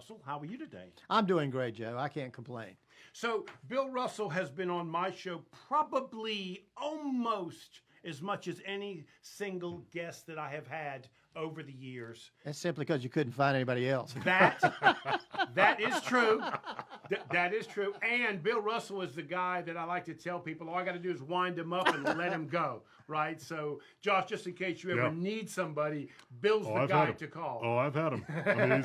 Russell. How are you today? I'm doing great, Joe. I can't complain. So, Bill Russell has been on my show probably almost as much as any single guest that I have had over the years. That's simply because you couldn't find anybody else. That is true. That is true. And Bill Russell is the guy that I like to tell people, all I got to do is wind him up and let him go, right? So, Josh, just in case you ever need somebody, Bill's the guy to call. Oh, I've had him. I mean,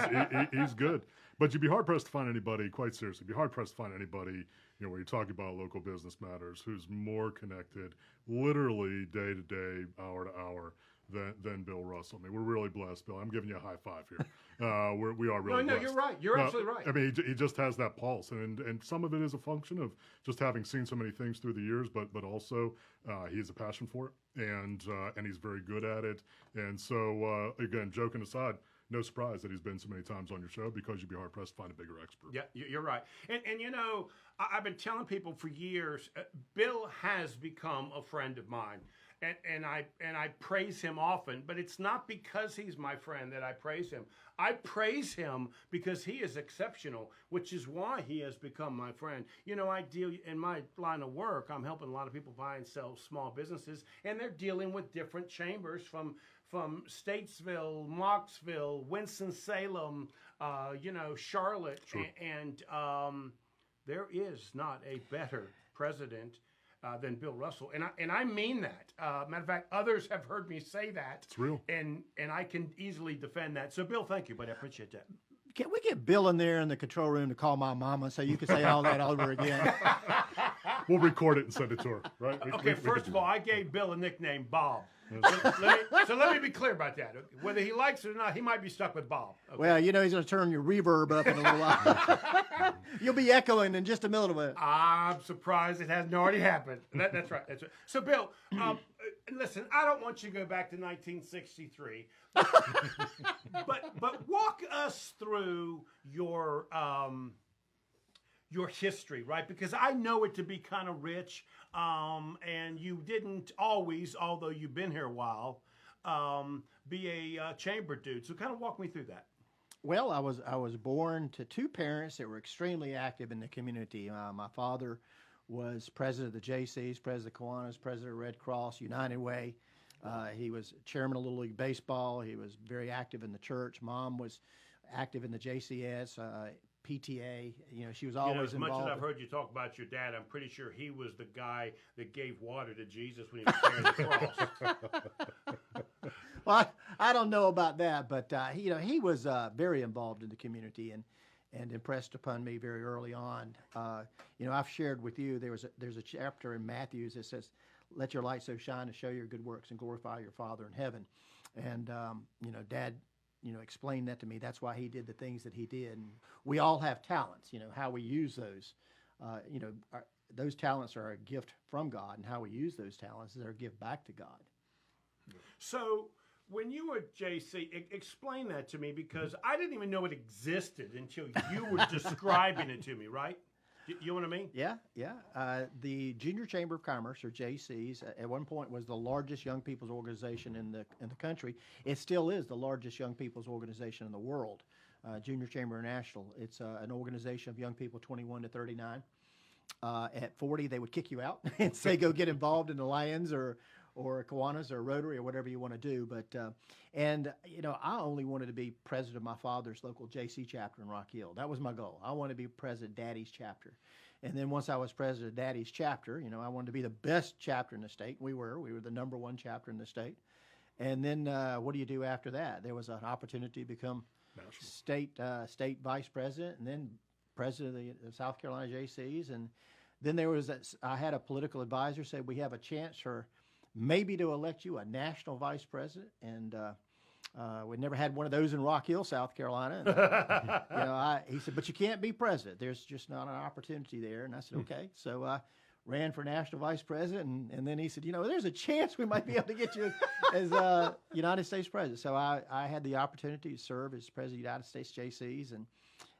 he's good. But you'd be hard-pressed to find anybody, quite seriously, you'd be hard-pressed to find anybody, when you're talking about local business matters, who's more connected, literally day to day, hour to hour, than Bill Russell. I mean, we're really blessed, Bill. I'm giving you a high five here. We are really blessed. No, you're right. You're absolutely right. I mean, he just has that pulse, and some of it is a function of just having seen so many things through the years, but also he has a passion for it, and he's very good at it. And so, again, joking aside, no surprise that he's been so many times on your show because you'd be hard-pressed to find a bigger expert. Yeah, you're right. And I've been telling people for years, Bill has become a friend of mine. And I praise him often, but it's not because he's my friend that I praise him. I praise him because he is exceptional, which is why he has become my friend. I deal in my line of work. I'm helping a lot of people buy and sell small businesses, and they're dealing with different chambers from Statesville, Mocksville, Winston-Salem, Charlotte, Sure. and there is not a better president than Bill Russell, and I mean that. Matter of fact, others have heard me say that. It's real, and I can easily defend that. So, Bill, thank you, buddy. I appreciate that. Can we get Bill in there in the control room to call my mama so you can say all that over again? We'll record it and send it to her, right? Okay, first of all, I gave Bill a nickname, Bob. So let me be clear about that. Whether he likes it or not, he might be stuck with Bob. Okay. Well, he's going to turn your reverb up in a little while. You'll be echoing in just a little bit. I'm surprised it hasn't already happened. That's right. That's right. So, Bill, listen, I don't want you to go back to 1963, but walk us through your history, right? Because I know it to be kind of rich, and you didn't always, although you've been here a while, be a chamber dude. So kind of walk me through that. Well, I was born to two parents that were extremely active in the community. My father was president of the JCs, president of Kiwanis, president of Red Cross, United Way. He was chairman of Little League Baseball. He was very active in the church. Mom was active in the JCS. PTA, she was always involved. As much as I've heard you talk about your dad, I'm pretty sure he was the guy that gave water to Jesus when he was carrying the cross. Well, I don't know about that, but he was very involved in the community and impressed upon me very early on. I've shared with you there's a chapter in Matthew that says, "Let your light so shine to show your good works and glorify your Father in heaven." And Dad explained that to me. That's why he did the things that he did. And we all have talents, how we use those. Those talents are a gift from God, and how we use those talents is our gift back to God. So when you were at JC, explain that to me, because I didn't even know it existed until you were describing it to me, right? You know what I mean? Yeah. The Junior Chamber of Commerce, or JCs, at one point was the largest young people's organization in the country. It still is the largest young people's organization in the world. Junior Chamber International. It's an organization of young people 21 to 39. At 40, they would kick you out and say, "Go get involved in the Lions or Kiwanis or Rotary or whatever you want to do." But I only wanted to be president of my father's local JC chapter in Rock Hill. That was my goal. I wanted to be president of Daddy's chapter. And then once I was president of Daddy's chapter, I wanted to be the best chapter in the state. We were the number one chapter in the state. And then what do you do after that? There was an opportunity to become state vice president, and then president of the South Carolina JCs. And then I had a political advisor say, "We have a chance for maybe to elect you a national vice president." And we never had one of those in Rock Hill, South Carolina. And, he said, "But you can't be president. There's just not an opportunity there." And I said, "Okay." So I ran for national vice president, and then he said, "There's a chance we might be able to get you as United States president." So I had the opportunity to serve as president of the United States JCs, and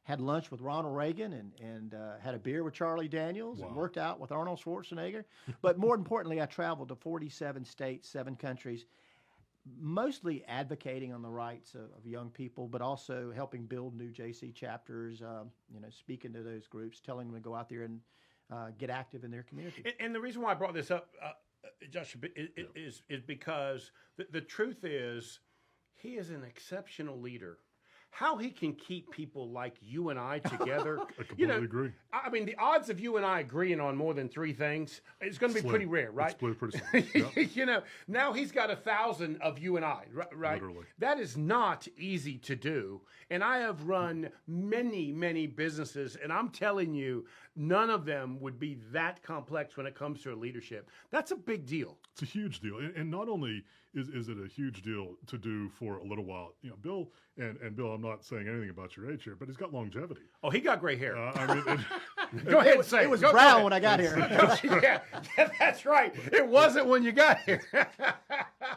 had lunch with Ronald Reagan, and had a beer with Charlie Daniels. Wow. And worked out with Arnold Schwarzenegger. But more importantly, I traveled to 47 states, 7 countries, mostly advocating on the rights of young people, but also helping build new JC chapters. Speaking to those groups, telling them to go out there and get active in their community. And the reason why I brought this up, Josh, is because the truth is he is an exceptional leader. How he can keep people like you and I together. I completely agree. I mean, the odds of you and I agreeing on more than 3 things is going to be pretty rare, right? It's pretty slim. Yep. Now he's got 1,000 of you and I, right? Literally. That is not easy to do. And I have run many, many businesses, and I'm telling you, none of them would be that complex when it comes to leadership. That's a big deal. It's a huge deal. And not only is it a huge deal to do for a little while, Bill, and Bill, I'm not saying anything about your age here, but he's got longevity. Oh, he got gray hair. Go ahead and say it was brown when I got here. yeah, that's right. It wasn't when you got here.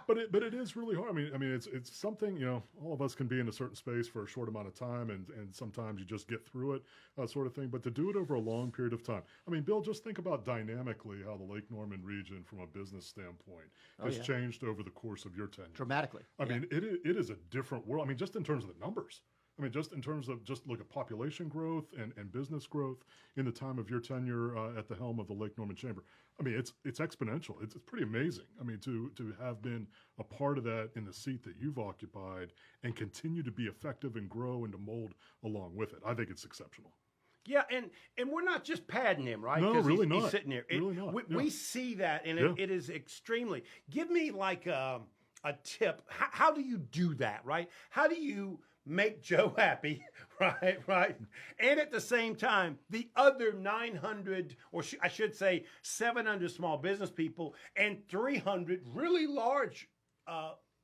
But it is really hard. I mean, it's something, all of us can be in a certain space for a short amount of time, and sometimes you just get through it, sort of thing. But to do it over a long period of time. I mean, Bill, just think about dynamically how the Lake Norman region, from a business standpoint, has changed over the course of your tenure. Dramatically. I mean, it is a different world. I mean, just in terms of the numbers. I mean, just in terms of just look at population growth and business growth in the time of your tenure at the helm of the Lake Norman Chamber. I mean, it's exponential. It's pretty amazing. I mean, to have been a part of that in the seat that you've occupied and continue to be effective and grow and to mold along with it. I think it's exceptional. Yeah, and we're not just padding him, right? No, really he's not. Sitting there. Really not. We see that, and it is extremely. Give me like a tip. How do you do that, right? How do you make Joe happy, right? And at the same time, the other 900, or I should say 700 small business people and 300 really large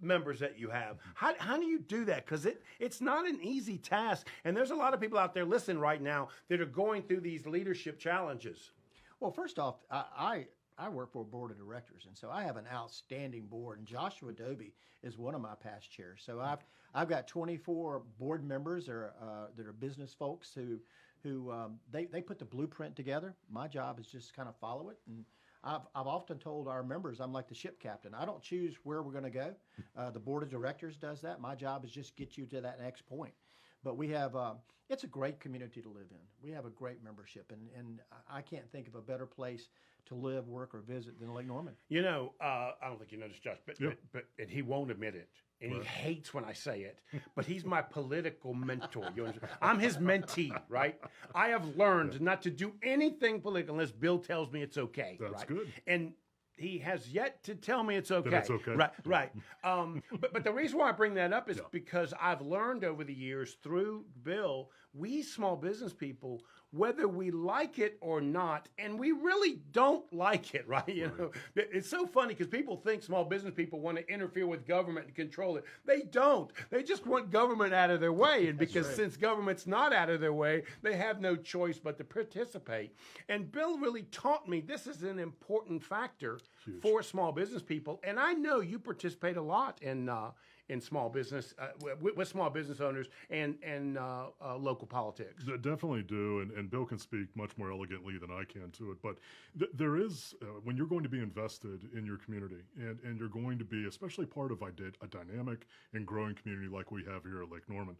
members that you have. How do you do that? Because it's not an easy task. And there's a lot of people out there listening right now that are going through these leadership challenges. Well, first off, I work for a board of directors, and so I have an outstanding board. And Joshua Dobie is one of my past chairs. So I've got 24 board members that are business folks who they put the blueprint together. My job is just kind of follow it. And I've often told our members I'm like the ship captain. I don't choose where we're going to go. The board of directors does that. My job is just get you to that next point. But we have it's a great community to live in. We have a great membership, and I can't think of a better place to live, work, or visit than Lake Norman. I don't think you noticed, Josh, but and he won't admit it, and he hates when I say it. But he's my political mentor. You understand? I'm his mentee, right? I have learned not to do anything political unless Bill tells me it's okay. That's right? good. And he has yet to tell me it's okay. Then it's okay. Right. But the reason why I bring that up is because I've learned over the years through Bill, we small business people, whether we like it or not, and we really don't like it, right? It's so funny because people think small business people want to interfere with government and control it. They don't. They just want government out of their way. And because since government's not out of their way, they have no choice but to participate. And Bill really taught me this is an important factor for small business people. And I know you participate a lot in small business, with small business owners and local politics. Definitely do, and Bill can speak much more elegantly than I can to it. But there is, when you're going to be invested in your community, and you're going to be especially part of a dynamic and growing community like we have here at Lake Norman,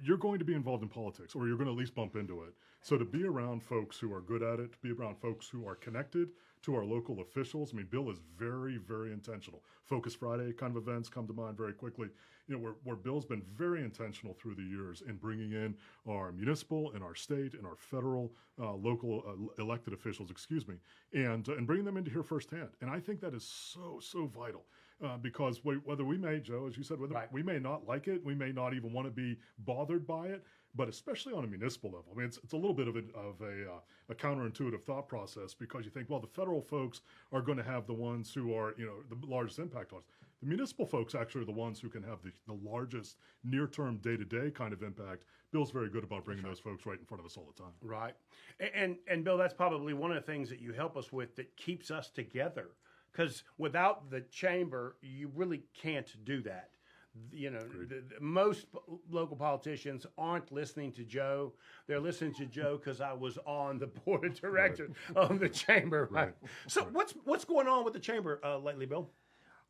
you're going to be involved in politics, or you're going to at least bump into it. So to be around folks who are good at it, to be around folks who are connected to our local officials. I mean, Bill is very, very intentional. Focus Friday kind of events come to mind very quickly. Where Bill's been very intentional through the years in bringing in our municipal and our state and our federal, local elected officials, and bringing them into here firsthand. And I think that is so vital. Because whether we may, Joe, as you said, we may not like it, we may not even want to be bothered by it, but especially on a municipal level, I mean, it's a little bit of a counterintuitive thought process because you think, well, the federal folks are going to have the ones who are, the largest impact on us. The municipal folks actually are the ones who can have the largest near-term, day-to-day kind of impact. Bill's very good about bringing those folks right in front of us all the time. Right. And Bill, that's probably one of the things that you help us with that keeps us together. Because without the chamber, you really can't do that. Most local politicians aren't listening to Joe. They're listening to Joe because I was on the board of directors of the chamber. Right. So what's going on with the chamber lately, Bill?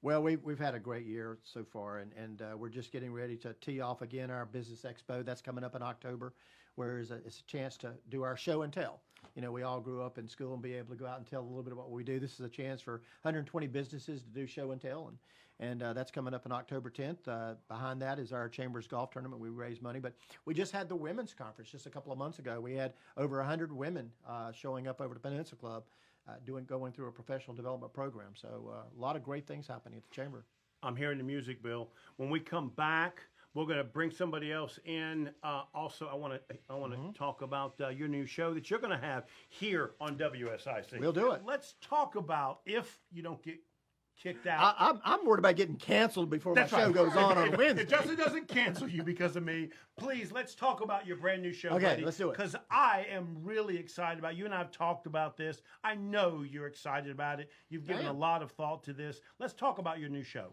Well, we've had a great year so far, and we're just getting ready to tee off again our Business Expo. That's coming up in October, where it's a chance to do our show and tell. You know, we all grew up in school and be able to go out and tell a little bit about what we do. This is a chance for 120 businesses to do show and tell, and that's coming up on October 10th. Behind that is our Chambers Golf Tournament. We raise money, but we just had the Women's Conference just a couple of months ago. We had over 100 women showing up over the Peninsula Club. Going through a professional development program. So a lot of great things happening at the Chamber. I'm hearing the music, Bill. When we come back, we're going to bring somebody else in. Also, I want to talk about your new show that you're going to have here on WSIC. We'll do it. Let's talk about if you don't get kicked out. I'm worried about getting canceled before That's my show right. goes on Wednesday. If Justin doesn't cancel you because of me, please, let's talk about your brand new show. Okay, let's do it. Because I am really excited about it. You and I have talked about this. I know you're excited about it. You've given a lot of thought to this. Let's talk about your new show.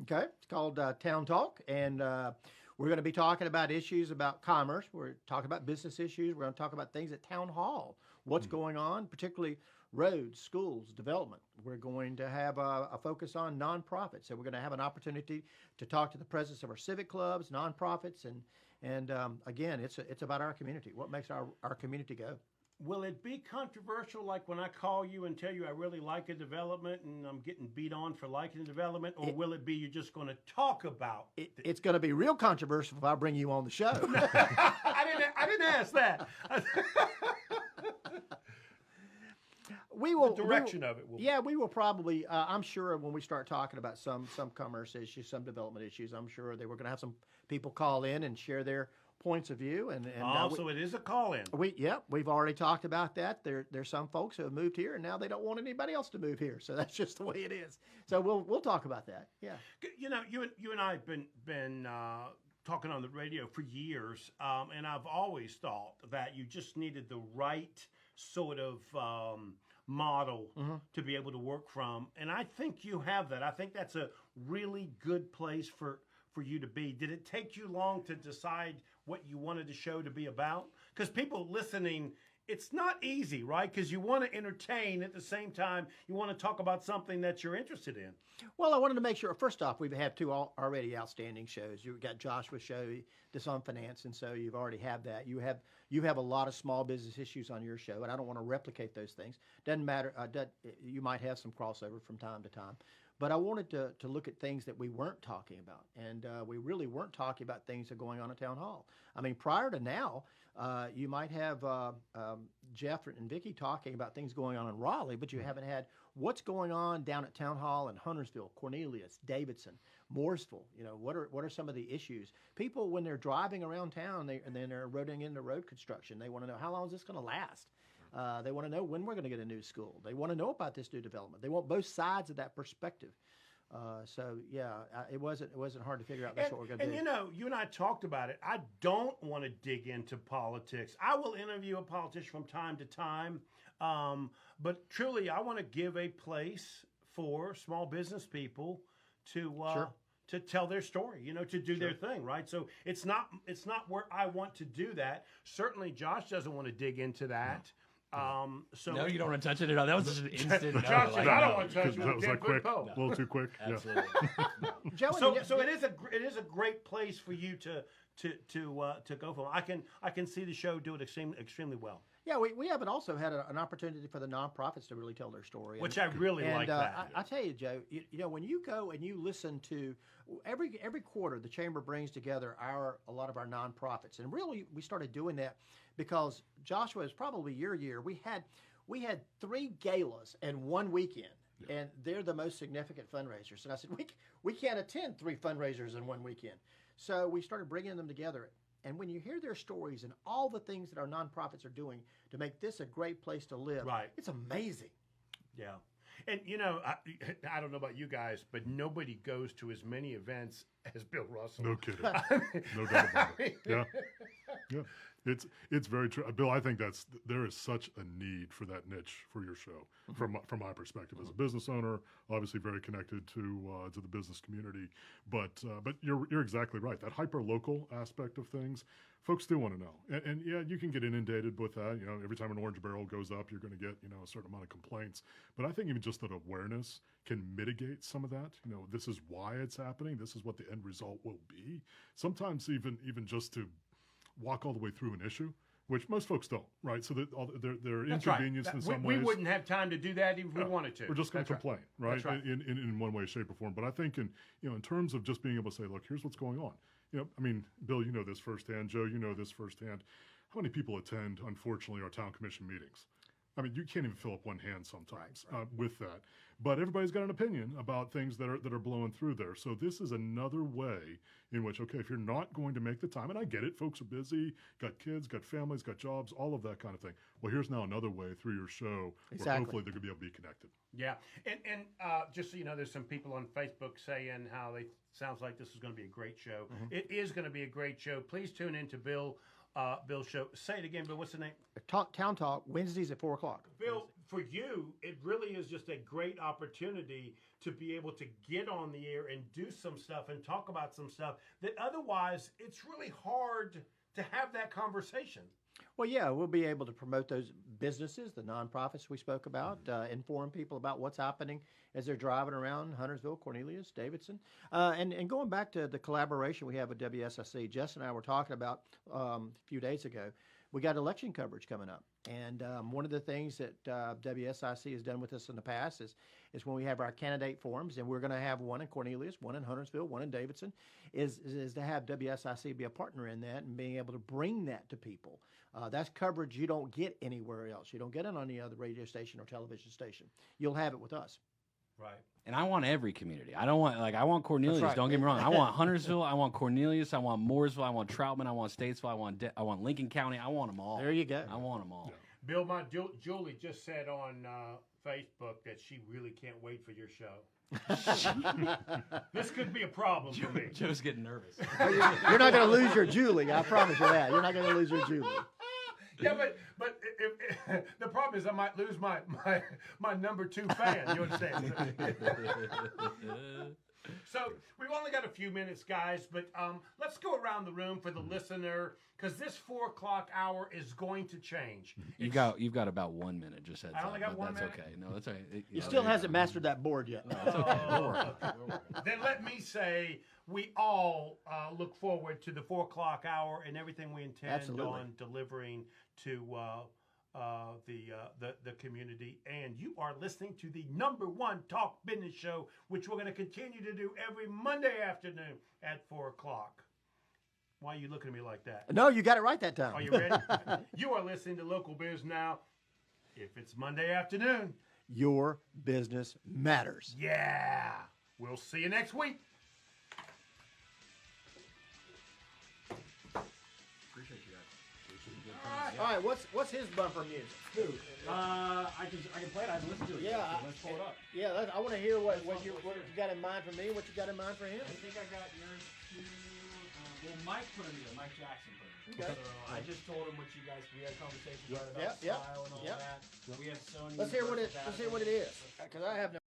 Okay, it's called Town Talk, and we're going to be talking about issues about commerce. We're talking about business issues. We're going to talk about things at Town Hall, what's going on, particularly roads, schools, development. We're going to have a focus on nonprofits. So we're going to have an opportunity to talk to the presidents of our civic clubs, nonprofits, and again, it's about our community. What makes our community go? Will it be controversial, like when I call you and tell you I really like a development and I'm getting beat on for liking the development, or will it be you're just going to talk about it? It's going to be real controversial if I bring you on the show. I didn't ask that. We will. The direction of it will. Yeah, we will probably. I'm sure when we start talking about some commerce issues, some development issues, I'm sure that we're going to have some people call in and share their points of view. And also, it is a call-in. We've already talked about that. There's some folks who have moved here and now they don't want anybody else to move here. So that's just the way it is. So we'll talk about that. Yeah. You know, you and I have been talking on the radio for years, and I've always thought that you just needed the right sort of model to be able to work from, and I think you have that. I think that's a really good place for you to be. Did it take you long to decide what you wanted the show to be about? Because people listening, it's not easy, right? Because you want to entertain at the same time. You want to talk about something that you're interested in. Well, I wanted to make sure, first off, we've had two already outstanding shows. You've got Joshua's show that's on finance, and so you've already have that. You have a lot of small business issues on your show, and I don't want to replicate those things. Doesn't matter. You might have some crossover from time to time. But I wanted to look at things that we weren't talking about, and we really weren't talking about things that are going on at Town Hall. I mean, prior to now, you might have Jeff and Vicki talking about things going on in Raleigh, but you haven't had what's going on down at Town Hall in Huntersville, Cornelius, Davidson, Mooresville. You know, what are some of the issues? People, when they're driving around town, and then they're roading into road construction, they want to know, how long is this going to last? They want to know when we're going to get a new school. They want to know about this new development. They want both sides of that perspective. It wasn't hard to figure out that's what we're going to do. And you know, you and I talked about it. I don't want to dig into politics. I will interview a politician from time to time, but truly, I want to give a place for small business people to tell their story, you know, to do their thing, right? So it's not where I want to do that. Certainly, Josh doesn't want to dig into that. No, you don't want to touch it at all. That was just an instant. No, Josh, I don't want to touch it. That was like quick, a little too quick. Absolutely. Joey, So it is a great place for you to go from. I can see the show do it extremely well. Yeah, we haven't also had an opportunity for the nonprofits to really tell their story, Which I really like that. I tell you, Joe, you know, when you go and you listen to every quarter, the Chamber brings together a lot of our nonprofits, and really we started doing that because Joshua, is probably your year. We had 3 galas in one weekend. And they're the most significant fundraisers. And I said, we can't attend 3 fundraisers in one weekend. So we started bringing them together. And when you hear their stories and all the things that our nonprofits are doing to make this a great place to live, it's amazing. Yeah. And, you know, I don't know about you guys, but nobody goes to as many events as Bill Russell. No kidding. No doubt about it. Yeah. Yeah, it's very true, Bill. I think there is such a need for that niche for your show. From my perspective as a business owner, obviously very connected to the business community, but you're exactly right. That hyper local aspect of things, folks do want to know, and yeah, you can get inundated with that. Every time an orange barrel goes up, you're going to get a certain amount of complaints. But I think even just that awareness can mitigate some of that. This is why it's happening. This is what the end result will be. Sometimes even just to walk all the way through an issue, which most folks don't, right? So that they're That's inconvenienced right. in some we ways. wouldn't have time to do that even if we wanted to. We're just going to That's complain, right? That's right. In one way, shape, or form. But I think in terms of just being able to say, look, here's what's going on. I mean, Bill, you know this firsthand. Joe, you know this firsthand. How many people attend, unfortunately, our town commission meetings? I mean, you can't even fill up one hand sometimes with that. But everybody's got an opinion about things that are blowing through there. So this is another way in which, okay, if you're not going to make the time, and I get it, folks are busy, got kids, got families, got jobs, all of that kind of thing. Well, here's now another way through your show where hopefully they're going to be able to be connected. Yeah, and just so you know, there's some people on Facebook saying how they sounds like this is going to be a great show. It is going to be a great show. Please tune in to Bill's show. Say it again, Bill. What's the name? Town Talk, Wednesdays at 4 o'clock. Bill, for you, it really is just a great opportunity to be able to get on the air and do some stuff and talk about some stuff that otherwise it's really hard to have that conversation. Well, yeah, we'll be able to promote those businesses, the nonprofits we spoke about, inform people about what's happening as they're driving around Huntersville, Cornelius, Davidson. And going back to the collaboration we have with WSIC, Jess and I were talking about a few days ago, we got election coverage coming up. And one of the things that WSIC has done with us in the past is when we have our candidate forums, and we're going to have one in Cornelius, one in Huntersville, one in Davidson, is to have WSIC be a partner in that and being able to bring that to people. That's coverage you don't get anywhere else. You don't get it on any other radio station or television station. You'll have it with us. Right. And I want every community. I don't want I want Cornelius. right. Don't get me wrong. I want Huntersville. I want Cornelius. I want Mooresville. I want Troutman. I want Statesville. I want Lincoln County. I want them all. There you go. I want them all. Bill, Julie just said on Facebook that she really can't wait for your show. This could be a problem for me. Joe's getting nervous. You're not going to lose your Julie. I promise you that. You're not going to lose your Julie. Yeah, but if the problem is I might lose my number 2 fan. You understand? So we've only got a few minutes, guys, but let's go around the room for the listener because this 4 o'clock hour is going to change. You've got about 1 minute. Just heads I only up, got but 1 that's minute? okay. No, that's all right. He still hasn't mastered that board yet. No, it's okay. We'll work. Then let me say we all look forward to the 4 o'clock hour and everything we intend Absolutely. on delivering to the community. And you are listening to the #1 talk business show, which we're going to continue to do every Monday afternoon at 4 o'clock. Why are you looking at me like that? No, you got it right that time. Are you ready? You are listening to Local Biz Now. If it's Monday afternoon, Your business matters. yeah. We'll see you next week. Appreciate you guys. All right, what's his bumper music? Who? I can play it. I haven't listened to it. Yeah, Let's pull it up. Yeah, I want to hear what you got in mind for me, what you got in mind for him. I think I got yours too. Well, Mike put it together. Mike Jackson put it together. Okay. So I just told him what you guys. We had conversations right Yep, about yep, style and all yep. that. We have Sony. Let's hear what it is, because I have no